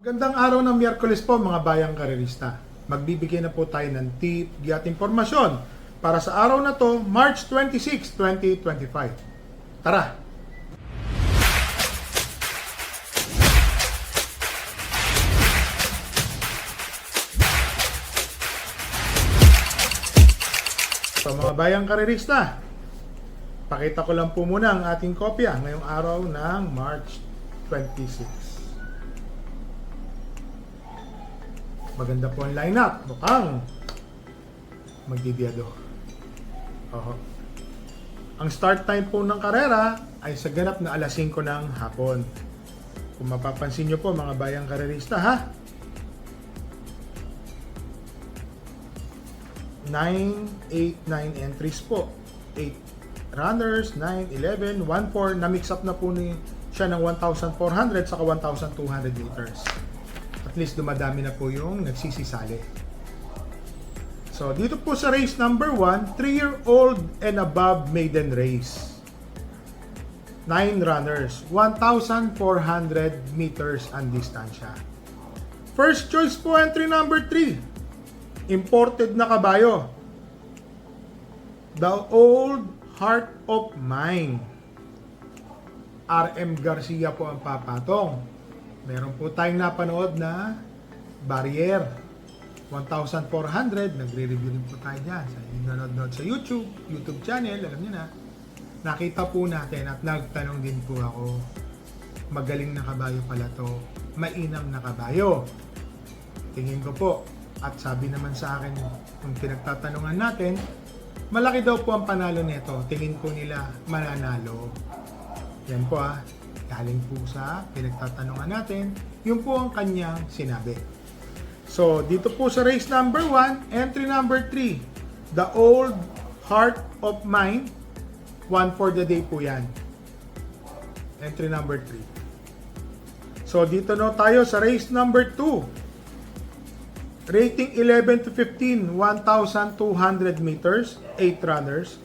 Gandang araw ng Miyerkules po mga bayang karerista. Magbibigay na po tayo ng tip at impormasyon para sa araw na to, March 26, 2025. Tara! So mga bayang karerista, pakita ko lang po muna ang ating kopya ngayong araw ng March 26. Maganda po ang lineup. Mukhang magdidiyado. Oho. Ang start time po ng karera ay sa ganap na alas 5 ng hapon. Kung mapapansin nyo po mga bayang karerista ha. 9, 8, 9 entries po. 8 runners, 9, 11, 1, 4. Na-mix up na po siya ng 1,400 saka 1,200 meters. At least dumadami na po yung nagsisisali. So, dito po sa race number 1, 3-year-old and above maiden race. 9 runners, 1,400 meters ang distansya. First choice po, entry number 3. Imported na kabayo. The Old Heart of Mine. RM Garcia po ang papatong. Meron po tayong napanood na barrier 1,400. Nagre-review din po tayo dyan sa nanonood sa YouTube channel, alam niyo na. Nakita po natin at nagtanong din po ako, magaling na kabayo pala to, mainam na kabayo. Tingin ko po, at sabi naman sa akin nung pinagtatanungan natin, malaki daw po ang panalo nito. Tingin po nila mananalo. Yan po galing po sa pinagtatanungan natin, yun po ang kanyang sinabi. So, dito po sa race number 1, entry number 3, The Old Heart of Mine, 1 for the day po yan. Entry number 3. So, dito na tayo sa race number 2. Rating 11 to 15, 1,200 meters, 8 runners.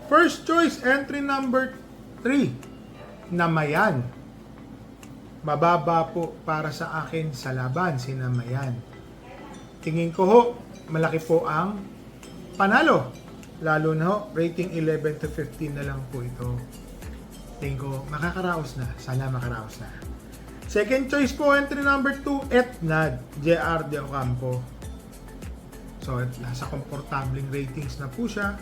First choice, entry number 3. Namayan. Mababa po para sa akin sa laban si Namayan. Tingin ko ho, malaki po ang panalo. Lalo na ho, rating 11 to 15 na lang po ito. Tingin ko, makakaraos na. Sana makaraos na. Second choice po, entry number 2, Etnad, JR De Ocampo. So, nasa komportabling ratings na po siya.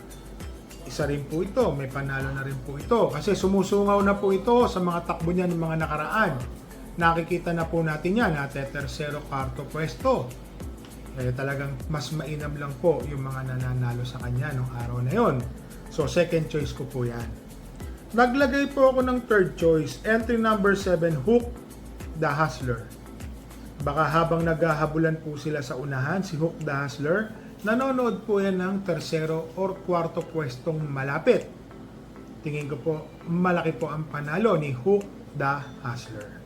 Isa rin po ito, may panalo na rin po ito. Kasi sumusungaw na po ito sa mga takbo niya ng mga nakaraan. Nakikita na po natin yan, tercero, kwarto pwesto. Talagang mas mainam lang po yung mga nananalo sa kanya nung araw na yon. So, second choice ko po yan. Naglagay po ako ng third choice, entry number 7, Hook the Hustler. Baka habang naghahabulan po sila sa unahan, si Hook the Hustler, nanonood po yan ng tersero or kwarto pwestong malapit. Tingin ko po, malaki po ang panalo ni Hook the Hustler.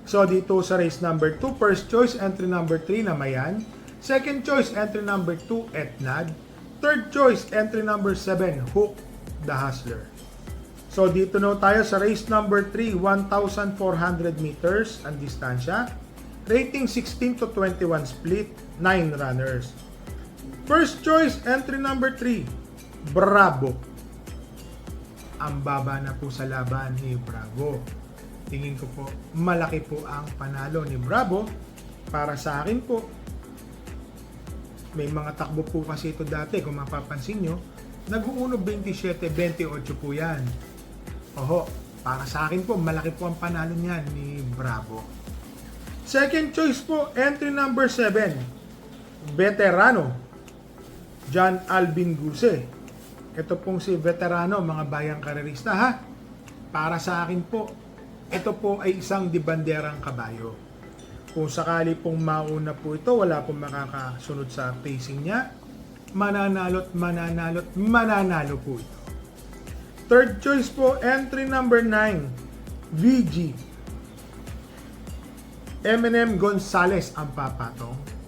So, dito sa race number 2, first choice, entry number 3, Namayan. Second choice, entry number 2, Etnad. Third choice, entry number 7, Hook the Hustler. So, dito na tayo sa race number 3, 1,400 meters ang distansya. Rating 16 to 21 split, 9 runners. First choice, entry number 3, Bravo. Ang baba na po sa laban ni Bravo. Tingin ko po, malaki po ang panalo ni Bravo. Para sa akin po, may mga takbo po kasi ito dati, kung mapapansin nyo, nag-uuno 27, 28 po yan. Oho, para sa akin po, malaki po ang panalo niyan ni Bravo. Second choice po, entry number 7, Veterano. John Alvin Guse. Ito pong si Veterano, mga bayang karerista ha. Para sa akin po, ito po ay isang dibanderang kabayo. Kung sakali pong mauna po ito, wala pong makakasunod sa pacing niya, mananalo po ito. Third choice po, entry number 9, VG. Eminem Gonzalez ang papatong.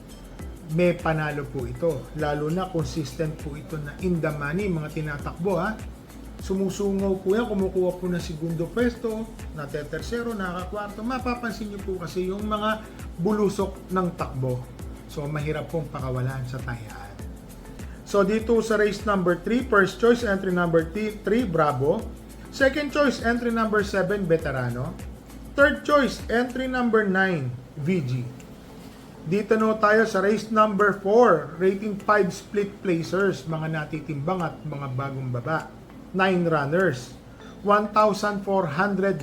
May panalo po ito. Lalo na consistent po ito na in the money, mga tinatakbo ha. Sumusungaw po yan, kumukuha po ng segundo pwesto, nate-tersero, nakakakwarto. Mapapansin nyo po kasi yung mga bulusok ng takbo. So, mahirap pong pakawalan sa tayaan. So, dito sa race number 3, first choice, entry number 3, Bravo. Second choice, entry number 7, Veterano. Third choice, entry number 9, VG. Dito no tayo sa race number 4, rating 5 split placers, mga natitimbang at mga bagong baba. 9 runners, 1,400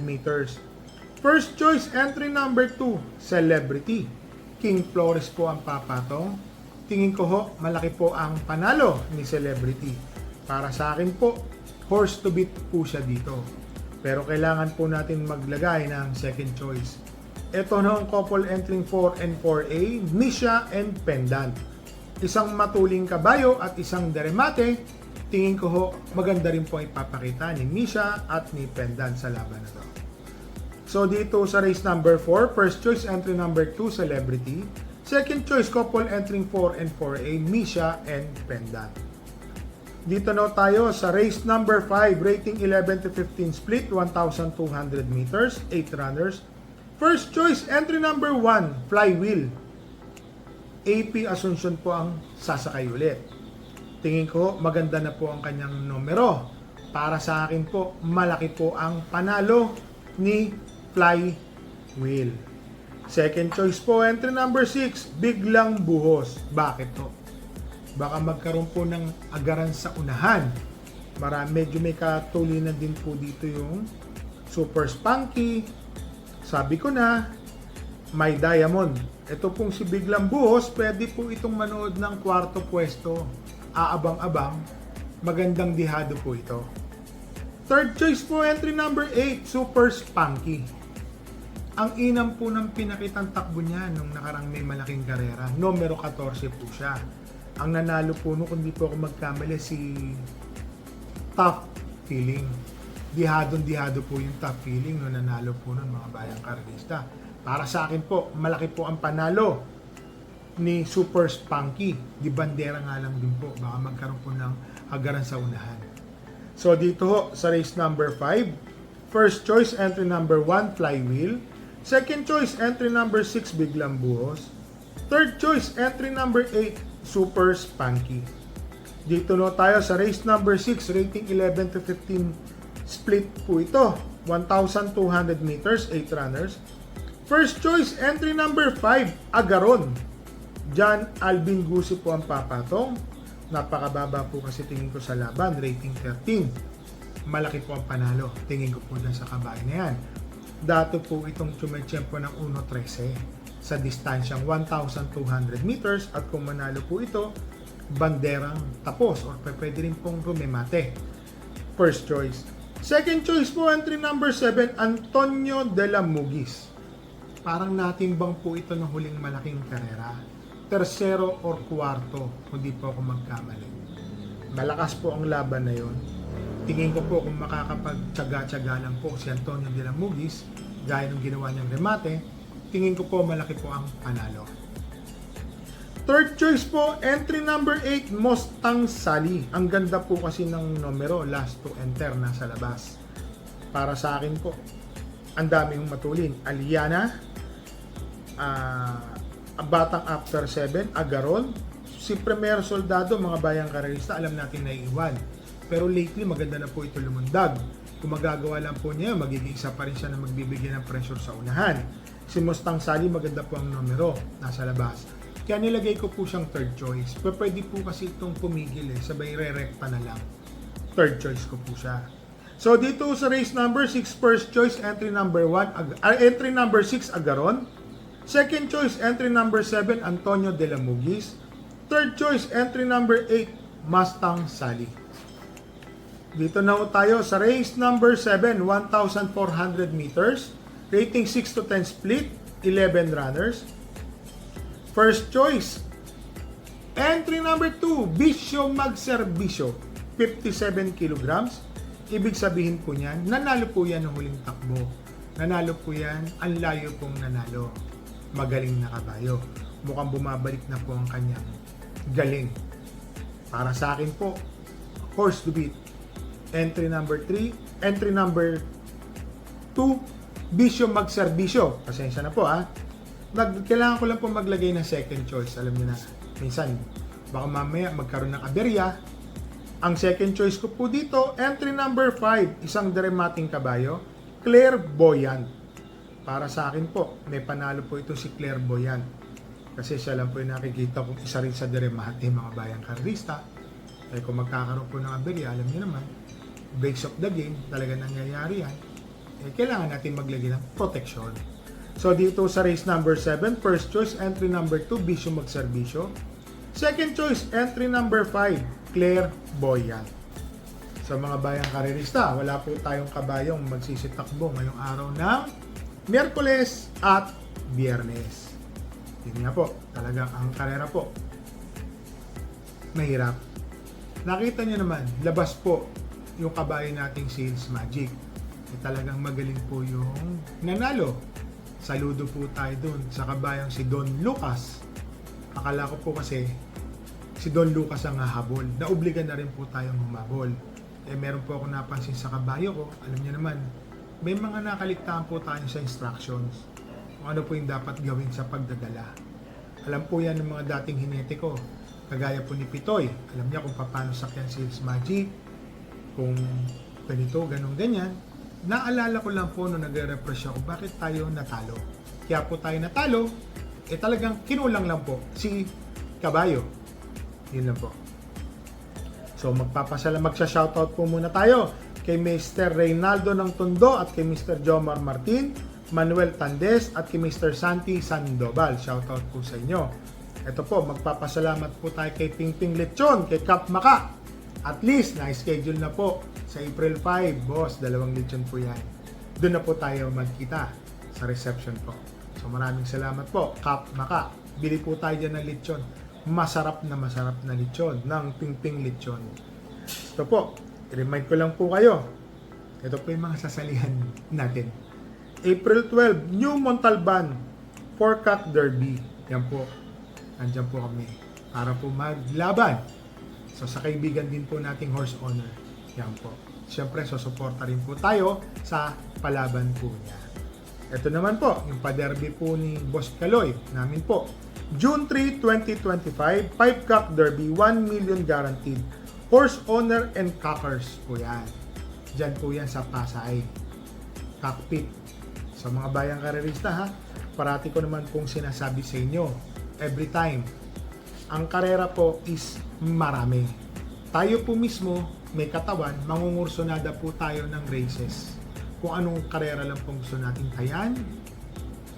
meters. First choice, entry number 2, Celebrity. King Flores po ang papatong. Tingin ko ho, malaki po ang panalo ni Celebrity. Para sa akin po, horse to beat po siya dito. Pero kailangan po natin maglagay ng second choice. Ito na ang couple entering 4 and 4A, Misha and Pendant. Isang matuling kabayo at isang deremate. Tingin ko ho, maganda rin po ipapakita ni Misha at ni Pendant sa laban na to. So dito sa race number 4, first choice entry number 2, Celebrity. Second choice, couple entering 4 and 4A, Misha and Pendant. Dito na tayo sa race number 5, rating 11 to 15 split, 1,200 meters, 8 runners. First choice, entry number 1, Flywheel. AP Asuncion po ang sasakay ulit. Tingin ko maganda na po ang kanyang numero. Para sa akin po, malaki po ang panalo ni Flywheel. Second choice po, entry number 6, Biglang Buhos. Bakit to? Baka magkaroon po ng agaran sa unahan. Medyo may katulinan din po dito yung Super Spunky. Sabi ko na, may Diamond. Ito pong si Biglang Buhos, pwede po itong manood ng kwarto pwesto. Aabang-abang, magandang dihado po ito. Third choice po, entry number 8, Super Spunky. Ang inam po ng pinakitang takbo niya nung nakarang may malaking karera. Numero 14 po siya. Ang nanalo po nung, kung di po ako magkamali, si Tough Feeling. Dihadong-dihado po yung Tough Feeling nung nanalo po nun, mga bayang karista. Para sa akin po, malaki po ang panalo ni Super Spunky. Di bandera nga lang din po. Baka magkaroon po ng agaran sa unahan. So dito ho, sa race number 5, first choice entry number 1, Flywheel. Second choice entry number 6, Biglang Buhos. Third choice entry number 8, Super Spunky. Dito no tayo sa race number 6, rating 11 to 15 split po ito. 1,200 meters, 8 runners. First choice entry number 5, Agaron. John Alvin Gusi po ang papatong. Napakababa po kasi tingin ko sa laban, rating 13. Malaki po ang panalo. Tingin ko po dyan sa kabahay na yan. Dato po itong tumetsyempo ng 1.13 sa distansyang 1,200 meters at kung manalo po ito, banderang tapos or pwede rin pong rumemate. First choice. Second choice po, entry number 7, Antonio de la Mugis. Parang natimbang po ito ng huling malaking karera. Tersero or kwarto, kung di po ako magkamali. Malakas po ang laban na yon. Tingin ko po kung makakapagtsaga-tsaga lang po si Antonio de la Mugis, gaya ng ginawa niyang remate, tingin ko po malaki po ang panalo. Third choice po, entry number 8, Mustang Sally. Ang ganda po kasi ng numero, last to enter, nasa labas. Para sa akin po, ang dami yung matulin. Aliana, Batang After 7, Agaron, si Premier Soldado, mga bayang karerista, alam natin na iwan. Pero lately, maganda na po ito lumundag. Kung magagawa lang po niya, magiging isa pa rin siya na magbibigay ng pressure sa unahan. Si Mustang Sally, maganda po ang numero, nasa labas. Kaya nilagay ko po siyang third choice. Pero pwede po kasi itong pumigil sabay re-recta na lang. Third choice ko po siya. So dito sa race number 6, first choice, entry number 1, entry number 6, Agaron. Second choice, entry number 7, Antonio de la Mugis. Third choice, entry number 8, Mustang Sally. Dito na tayo sa race number 7, 1,400 meters. Rating 6 to 10 split, 11 runners. First choice, entry number 2, Bisyo Magserbisyo, 57 kilograms. Ibig sabihin po niyan, nanalo po yan ng huling takbo. Nanalo po yan, ang layo pong nanalo. Magaling na kabayo. Mukhang bumabalik na po ang kanyang galing. Para sa akin po, horse to beat. Entry number 3. Entry number 2, bisyo magserbisyo. Pasensya na po kailangan ko lang po maglagay ng second choice. Alam niyo na, minsan, baka mamaya magkaroon ng aberya. Ang second choice ko po dito, entry number 5, isang diremating kabayo, clairvoyant. Para sa akin po, may panalo po ito si clairvoyant. Kasi siya lang po yung nakikita kong isa rin sa diremate, mga bayang karlista. Kung magkakaroon po ng aberya, alam niyo naman, breaks of the game, talaga nangyayari yan. Kailangan natin maglagay ng protection. So dito sa race number 7, first choice, entry number 2, bisyo magserbisyo. Second choice, entry number 5, clairvoyant. So mga bayang karerista, wala po tayong kabayong magsisitakbo ngayong araw ng Miyerkules at Biyernes. Yun nga po, talagang ang karera po, mahirap. Nakita nyo naman, labas po yung kabayo nating Sales Magic. Talagang magaling po yung nanalo. Saludo po tayo dun sa kabayang si Don Lucas. Akala ko po kasi si Don Lucas ang hahabol. Naobligan na rin po tayong humabol. Meron po ako napansin sa kabayo ko. Alam niyo naman, may mga nakaligtaan po tayo sa instructions. Kung ano po yung dapat gawin sa pagdadala. Alam po yan ng mga dating hinete ko. Kagaya po ni Pitoy. Alam niya kung paano sakyan Sales Magic. Kung ganito, ganun, ganyan. Naalala ko lang po nung nagre-refresh ako, bakit tayo natalo? Kaya po tayo natalo, talagang kinulang lang po si Kabayo. Yun lang po. So magsha-shoutout po muna tayo kay Mr. Reynaldo ng Tondo at kay Mr. Jomar Martin, Manuel Tandes at kay Mr. Santi Sandoval. Shoutout po sa inyo. Ito po, magpapasalamat po tayo kay Pingping Lechon, kay Kap Maka. At least, na-schedule na po sa April 5, boss, 2 lechon po yan. Doon na po tayo magkita sa reception po. So maraming salamat po, Kap Maka. Bili po tayo dyan ng lechon. Masarap na lechon, ng Pingping Lechon. Ito po, i-remind ko lang po kayo. Ito po yung mga sasalihan natin. April 12, New Montalban, 4-Cock Derby. Yan po, andyan po kami para po maglaban. So sa kaibigan din po nating horse owner. Yan po. Siyempre, susuporta rin po tayo sa palaban po niya. Ito naman po, yung pa-derby po ni Boss Kaloy, namin po. June 3, 2025, 5-Cock Derby, 1 million guaranteed. Horse owner and cockers po yan. Diyan po yan sa Pasay. Cockpit. Sa mga bayang karerista parati ko naman pong sinasabi sa inyo, every time, ang karera po is marami. Tayo po mismo, may katawan, mangungursonada po tayo ng races. Kung anong karera lang pong gusto natin tayan,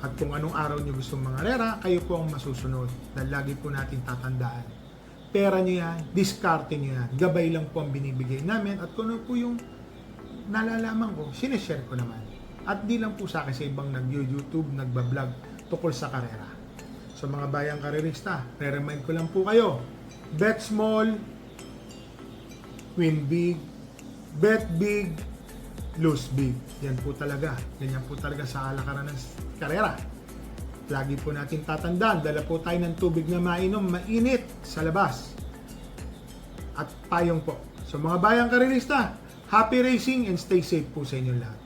at kung anong araw nyo gusto mangarera, kayo po ang masusunod. Dahil lagi po natin tatandaan. Pera nyo yan, diskarte nyo yan. Gabay lang po ang binibigay namin. At kung ano po yung nalalaman ko, sinishare ko naman. At di lang po sa akin sa ibang nag-YouTube, nagbablog tukol sa karera. So mga bayang karerista, re-remind ko lang po kayo, bet small, win big, bet big, lose big. Yan po talaga. Ganyan po talaga sa alakaran ng karera. Lagi po natin tatandaan, dala po tayo ng tubig na mainom, mainit sa labas. At payong po. So mga bayang karerista, happy racing and stay safe po sa inyo lahat.